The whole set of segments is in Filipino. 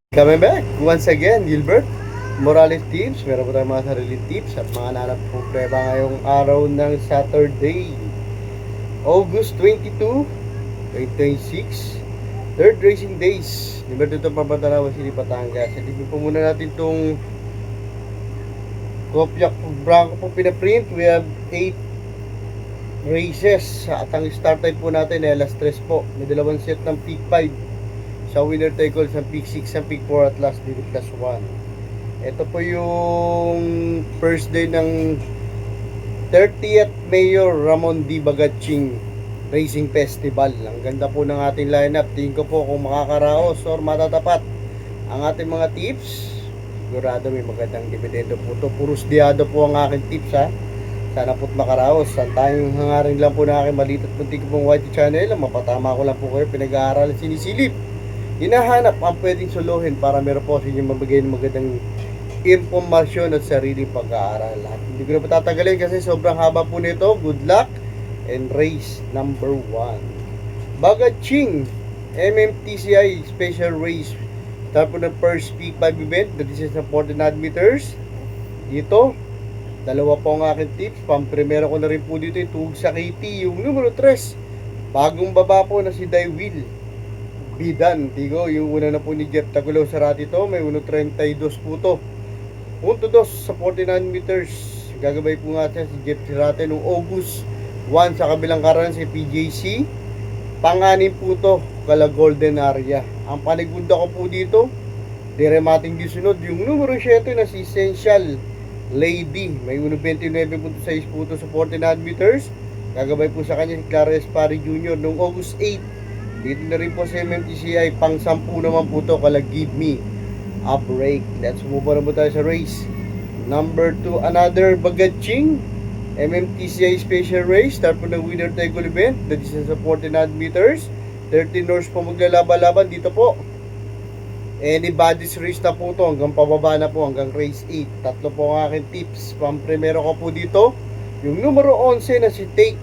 Coming back once again, Gilbert Morales Tips. Meron po tayong mga sariling tips at mga nanap problema ngayong araw ng Saturday, August 22, 2026. Third racing days. Number 2 Pampatanawan City, Batangas. Silipin po muna natin itong kopya Bronco po pinaprint. We have 8 races at ang start time po natin ay alas 3 po. May dalawang set ng peak 5 sa winner take all sa peak 6 sa peak 4 at last dito plus 1. Ito po yung first day ng 30th Mayor Ramon D. Bagaching Racing Festival. Ang ganda po ng ating lineup. Tingin ko po kung makakaraos or matatapat ang ating mga tips. Sigurado may magandang dividendo po ito. Puros diado po ang aking tips ha. Sana po't makaraos. Ang tayong hangarin lang po na aking maliit at puntik pong YT channel. Mapatama ko lang po kayo. Pinag-aaral at sinisilip. Hinahanap ang pwedeng suluhin para meron po sa inyo mabigay ng magandang impormasyon at sariling pag-aaral. At hindi ko na patatagalin kasi sobrang haba po nito. Good luck and race number 1. Bagaching MMTCI Special Race. Start po ng first peak 5 event. That is sa 49 meters. Dito, dalawa po ang aking tips. Pamprimera ko na rin po dito yung Tugsa sa KT. Yung numero 3. Bagong baba po na si Daywil Bidan, digo, yung una na po ni Jeff Tagulaw Sarati to, may 1.32 po to. Punto 2 sa 49 meters. Gagabay po nga siya si Jeff Sarati noong August 1 sa kabilang karan si PJC. Panganin po to, kala Golden Area. Ang panigunda ko po dito, diremating disunod, yung numero 7 na si Essential Lady. May 1.29.6 po to sa 49 meters. Gagabay po sa kanya si Clara Espari Jr. noong August 8. Dito na rin po sa MMTCI, pang 10 naman po to, kala Give Me a Break. Let's move on na po tayo sa race. Number 2, another Bagaching MMTCI Special Race. Start po ng winner take all event. That is sa 49 meters. 13 horse po maglalaban-laban dito po. Anybody's race na po to, hanggang pababa na po, hanggang race 8. Tatlo po ang aking tips. Pang-primero ko po dito, yung numero 11 na si Take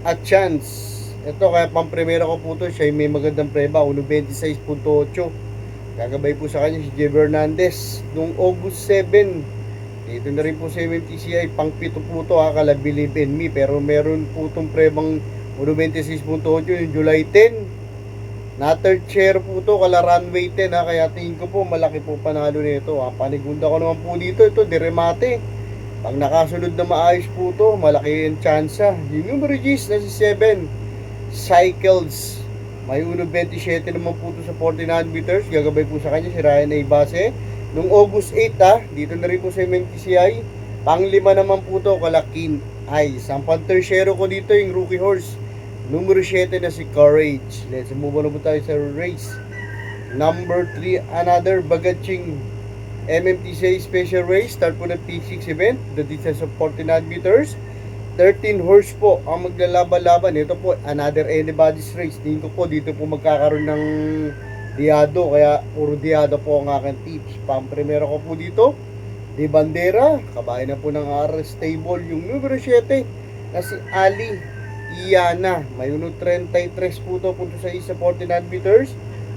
a Chance. Ito kaya pang-primera ko po to, siya may magandang preba, 1.26.8. Gagabay po sa kanya si J. Hernandez noong August 7. Dito na rin po sa MMTCI, pang-pito po to ha, kala Believe in Me. Pero meron po itong prebang 1.26.8 yung July 10. Na third share po to, kala Runway 10 ha, kaya tingin ko po malaki po panalo nito ha. Panigunda ko naman po dito, ito diremate. Pag nakasunod na maayos po to, malaki yung chance ha. Yung numero G's na si 7. Cycles, may 1.27 naman po ito sa 49 meters. Gagabay po sa kanya si Ryan A. Base noong August 8 dito na rin po sa MMTCI. Pang-5 naman po ito, kala King Eyes. Ang pang-tersyero ko dito yung rookie horse numero 7 na si Courage. Let's move on na po tayo sa race number 3, another Bagaching MMTCI Special Race. Start po ng P6 event, the distance of 49 meters. 13 horse po ang maglalaban-laban. Ito po, another anybody's race. Tingin ko po, dito po magkakaroon ng diado. Kaya, puro diado po ang aking tips. Pang-primero ko po dito, Di Bandera. Kabayan na po ng RR Stable. Yung numero 7 na si Ali Iana. May 1.33 po ito. Punto sa isa 49 meters.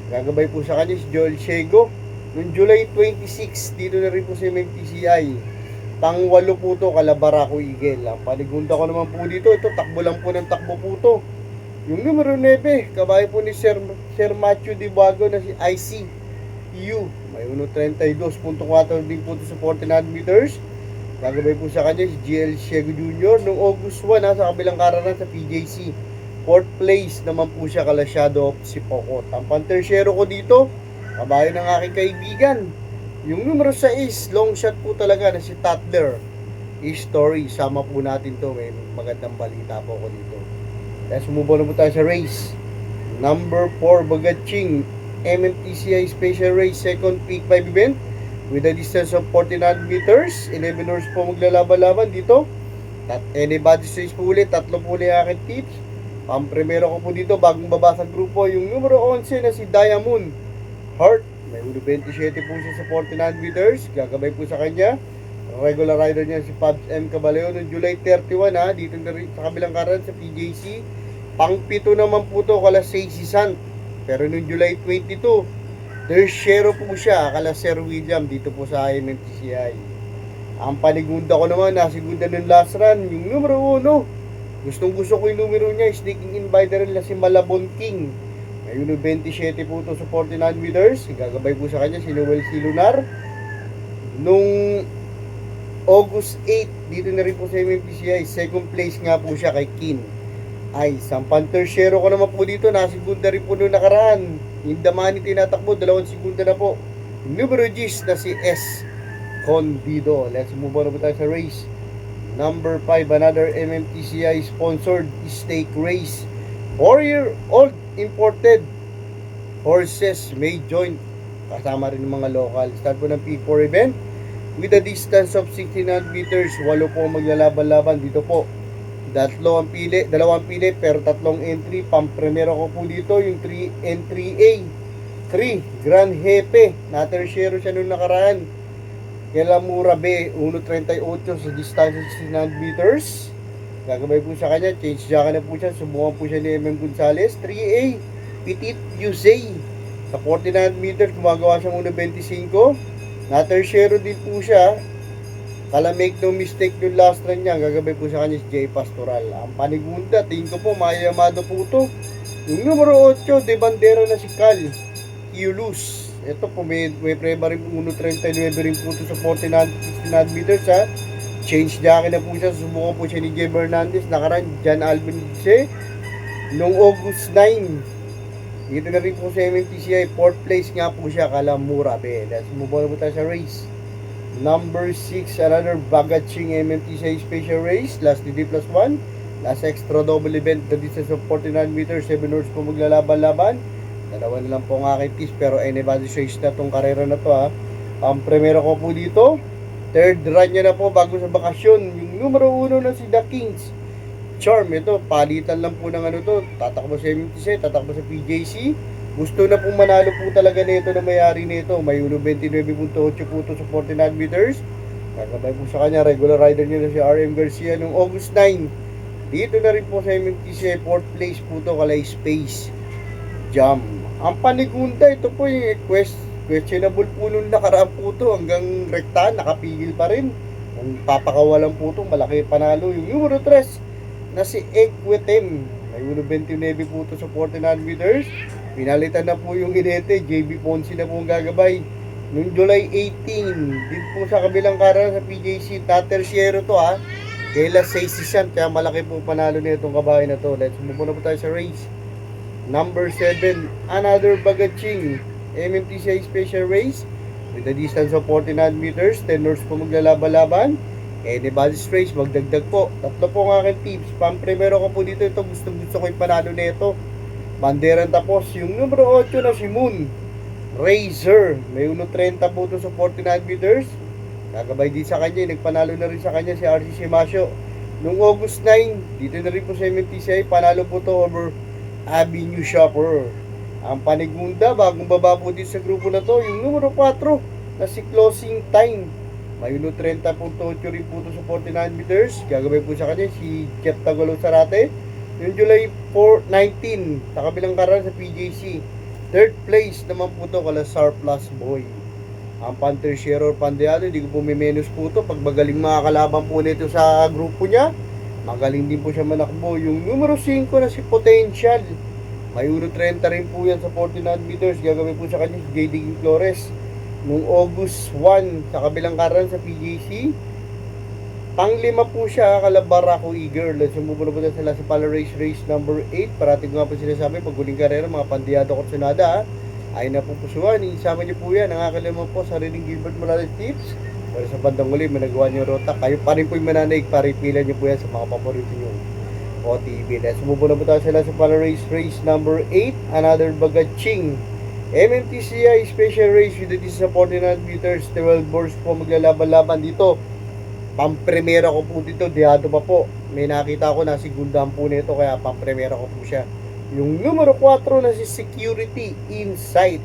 Gagabay po sa kanya si Joel Shego. Noong July 26, dito na rin po sa MMTCI. Pang-8 po ito, kala Barako Eagle. Ang panigunda ko naman po dito, ito takbo lang po ng takbo po ito. Yung numero 9, kabahay po ni Sir Matthew Dibago na si ICU. May 1.32.4 din po ito sa 49 meters. Gagabay po sa kanya si GL Shego Jr. Noong August 1 sa kabilang karanan sa PJC. 4th place naman po siya, kala Shadow of Sipokot. Ang pantersyero ko dito, kabahay ng aking kaibigan, yung numero 6, long shot po talaga na si Tatler History. Sama po natin to, may magandang balita po ako dito. Let's move on na po tayo sa race number 4, Bagaching MMTCI Special Race, second peak 5 event with a distance of 49 meters. 11 horse po maglalaban-laban dito. Anybody's race po ulit, tatlo po ulit aking tips. Pang-primero ko po dito, bagong baba sa grupo, yung numero 11 na si Diamond Heart. May 1.27 po siya sa 49 meters. Gagabay po sa kanya regular rider niya si Pabs M. Caballero noong July 31 dito na rin sa kabilang karan sa PJC. Pang-pito naman po to, kala Stacey Sant. Pero noong July 22, Tertiero po siya, kala Sir William dito po sa MMTCI. Ang panigunda ko naman, nasigunda ng last run, yung numero 1. Gustong gusto ko yung numero niya, sneaking in by the na si Malabon King. Ngayon 27 po ito sa 49 meters. Gagabay po sa kanya si Noel C. Lunar. Nung August 8, dito na rin po sa MMPCI, second place nga po siya kay Kin. Ay, sampang tertiero ko naman po dito, nasigunda rin po nung nakaraan. Yung Damani tinatakbo, 2 segunda na po. Yung numero 10 na si S. Condido. Let's move on na po tayo sa race. Number 5, another MMTCI sponsored stake race. 4-year-old imported horses may join. Kasama rin ng mga local. Start po ng P4 event. With a distance of 1600 meters, 8 po maglalaban-laban dito po. 2 ang pili, 2 ang pili, pero 3 entry. Pang-primero ko po dito, yung 3 and 3A. 3, Grand Jefe. Na-tertiero siya nung nakaraan. Kelamura B, 1.38 sa distance of 1600 meters. Gagabay po sa kanya, change jacka na po siya. Subukan po siya ni MM Gonzalez. 3A, Petit Yusei. Sa 49 meters, gumagawa siyang 1.25. Na-tertiero din po siya. Kala make no mistake yung last run niya. Gagabay po sa kanya si Jay Pastoral. Ang panigunda, tingin ko po, mayamado po ito. Yung numero 8, de bandera na si Cal Iulus. Ito po, may prema rin po 1.39 rin po ito sa 49 meters ha. Change jacket na po siya. Subukan po siya ni Jay Bernandez. Nakaraan, John Alvin Dice. Noong August 9. Dito na rin po sa MMTCI. 4th place nga po siya. Kalamura. Let's move on po tayo sa race. Number 6. Another Bagaching MMTCI special race. Last DD plus 1. Last extra double event. The distance of 49 meters. 7 horse po maglalaban-laban. Dalawa na lang po ang aking tips. Pero anybody's race na tong karera na to ha. Ang primero ko po dito. Third run niya na po bago sa bakasyon. Yung numero 1 na si The Kings. Charm, ito, palitan lang po ng ano to. Tatakbo sa MMTC, tatakbo sa PJC. Gusto na pong manalo po talaga nito na mayari nito. May 1.29.8 po ito sa 49 meters. Kakabay po sa kanya, regular rider niya na si RM Garcia noong August 9. Dito na rin po sa MMTC, 4th place po ito, kalay Space Jam. Ang panigunda, ito po yung questionable po nung nakaraan po ito. Hanggang rekta, nakapigil pa rin. Kung papakawalan po ito, malaki panalo. Yung numero 3 na si Equitem. May 1.29 po ito sa 49 meters. Pinalitan na po yung inete. JB Ponce na po ang gagabay. Noong July 18, din po sa kabilang karera sa PJC, tatersiero to ha. Kayla 6 kaya malaki po panalo na itong kabahay na to. Let's move on na po tayo sa race. Number 7, another Bagaching MMTCI special race with a distance of 49 meters. 10 horse po maglalaban-laban. Anybody's race, magdagdag po. 3 po ang aking tips. Pang-primero ko po dito. Ito, gusto ko yung panalo na ito. Banderan tapos. Yung numero 8 na si Moon Razor. May 1.30 po ito sa 49 meters. Kagabay din sa kanya. Nagpanalo na rin sa kanya si RC Simasio. Noong August 9, dito na rin po sa MMTCI. Panalo po ito over Avenue Shopper. Ang panigunda, bagong baba po dito sa grupo na to, yung numero 4 na si Closing Time. May 1.30.8 rin po ito sa 49 meters. Gagabay po sa kanya si Jeff Tagalo Sarate. Yung July 19 sa kabilang karera sa PJC. Third place naman po ito kala Surplus Boy. Ang Panterciero Pandeado, hindi ko po may menus po ito. Pag magaling mga kalaban po nito sa grupo niya, magaling din po siya manakbo. Yung numero 5 na si Potential. May 1.30 rin po yan sa 49 meters. Gagawin po sa kanya si JD Flores. Noong August 1 sa kabilang karan sa PJC. Pang-5 po siya, Barako Eager. Let's move na po sila sa Pala Race number 8. Parating nga po sinasabi, pag huling karera, mga pandiyado ko sunada. Ay na po pusuan. Isama niyo po yan. Nakakalaman po sa Rening Gilbert Morales Tips. Pero sa bandang uli, managawa niyo rota. Kayo pa rin po yung mananaig. Paripilan niyo po yan sa mga paborito niyo. OTV. Let's move na po tayo sila sa Pala Race number 8. Another Bagaching MMTCI special race with the 49 meters. 12 boards po maglalaban-laban dito. Pampremera ko po dito. Dihado pa po. May nakita ko na sigundaan po nito. Kaya pampremera ko po siya. Yung numero 4 na si Security Insight.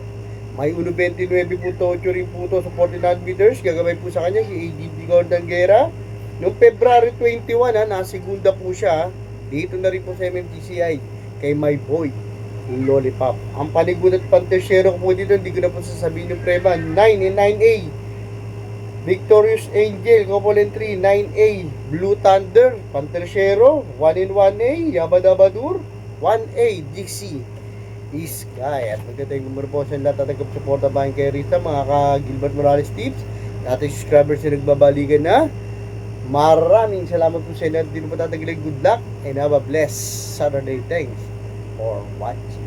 May 1.29 po ito rin po ito sa 49 meters. Gagabay po sa kanya si AGB Gordon Guerra. Noong February 21 nasigunda po siya. Dito na rin po sa MMTCI kay My Boy Lollipop. Ang panigulat pantersyero ko po dito, hindi ko na po sasabihin yung prema. 9 and 9A. Victorious Angel, Couple and 3, 9A. Blue Thunder, pantersyero. 1 and 1A. Yabadabadur, 1A. Dixie. Sky. At magandang numero po sa lahat at nagpapasuporta ba kay Rita, mga ka-Gilbert Morales Tips. Ating subscribers na nagbabalikan na. Maraming salamat po sa inyo. Hindi na po tatagilan. Good luck and have a blessed Saturday. Thanks for watching.